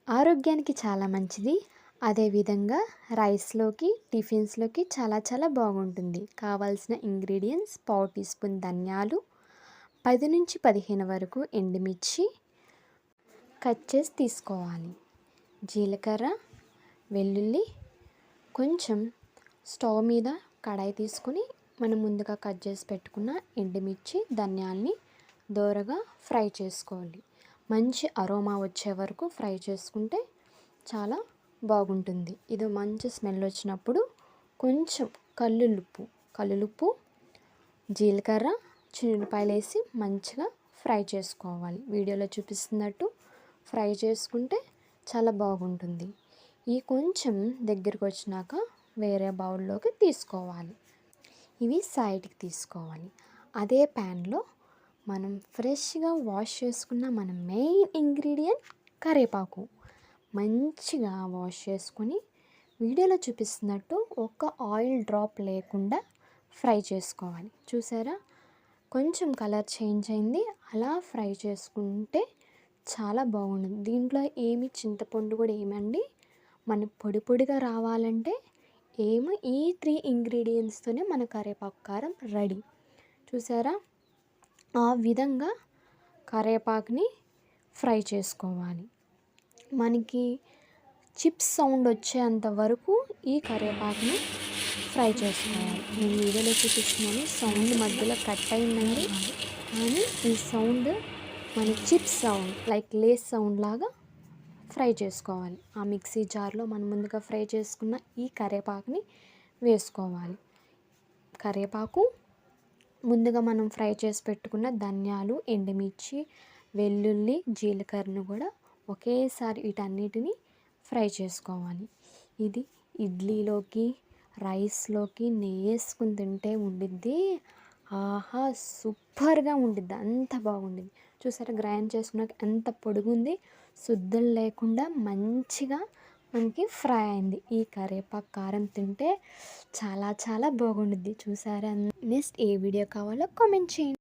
ఆరోగ్యానికి చాలా మంచిది. అదేవిధంగా రైస్‌లోకి, టిఫిన్స్‌లోకి చాలా బాగుంటుంది. కావాల్సిన ఇంగ్రీడియెంట్స్ పావు టీ స్పూన్ ధనియాలు, 10-15 వరకు ఎండుమిర్చి కట్ చేసి తీసుకోవాలి. జీలకర్ర, వెల్లుల్లి, కొంచెం స్టవ్ మీద కడాయి తీసుకొని మనం ముందుగా కట్ చేసి పెట్టుకున్న ఎండుమిర్చి, ధనియాల్ని దోరగా ఫ్రై చేసుకోవాలి. మంచి అరోమా వచ్చే వరకు ఫ్రై చేసుకుంటే చాలా బాగుంటుంది. ఇది మంచి స్మెల్ వచ్చినప్పుడు కొంచెం కల్లులుప్పు, జీలకర్ర, చిన్నులపాయలు వేసి మంచిగా ఫ్రై చేసుకోవాలి. వీడియోలో చూపిస్తున్నట్టు ఫ్రై చేసుకుంటే చాలా బాగుంటుంది. ఈ కొంచెం దగ్గరికి వచ్చినాక వేరే బౌల్లోకి తీసుకోవాలి. ఇవి సైడ్కి తీసుకోవాలి. అదే ప్యాన్లో మనం ఫ్రెష్గా వాష్ చేసుకున్న మన మెయిన్ ఇంగ్రీడియంట్ కరివేపాకు మంచిగా వాష్ చేసుకొని వీడియోలో చూపిస్తున్నట్టు ఒక్క ఆయిల్ డ్రాప్ లేకుండా ఫ్రై చేసుకోవాలి. చూసారా, కొంచెం కలర్ చేంజ్ అయింది. అలా ఫ్రై చేసుకుంటే చాలా బాగుంటుంది. దీంట్లో చింతపండు కూడా ఏమండి మన పొడిగా రావాలంటే ఈ 3 ఇంగ్రీడియంట్స్తోనే మన కరివేపాకు కారం రెడీ. చూసారా, ఆ విధంగా కరివేపాకుని ఫ్రై చేసుకోవాలి. మనకి చిప్స్ సౌండ్ వచ్చేంత వరకు ఈ కరివేపాకుని ఫ్రై చేసుకోవాలి. నేను వీడియోలో చూపిస్తున్నాను, సౌండ్ మధ్యలో కట్ అయిందండి. కానీ ఈ సౌండ్ మన chips sound like lays sound లాగా ఫ్రై చేసుకోవాలి. ఆ మిక్సీ జార్లో మనం ముందుగా ఫ్రై చేసుకున్న ఈ కరివేపాకుని వేసుకోవాలి. కరివేపాకు, ముందుగా మనం ఫ్రై చేసి పెట్టుకున్న ధనియాలు, ఎండుమిర్చి, వెల్లుల్లి, జీలకర్రను కూడా ఒకేసారి వీటన్నిటిని ఫ్రై చేసుకోవాలి. ఇది ఇడ్లీలోకి, రైస్లోకి నెయ్యి వేసుకుని తింటే ఉండిద్ది. ఆహా, సూపర్గా ఉండిద్ది, అంత బాగుండిద్ది. చూసారా, గ్రైండ్ చేసుకున్నాక ఎంత పొడుగుంది, సుద్దులు లేకుండా మంచిగా మనకి ఫ్రై అయింది. ఈ కరివేపాకు కారం తింటే చాలా బాగుండిద్ది. చూసారా. నెక్స్ట్ ఏ వీడియో కావాలో కామెంట్ చేయండి.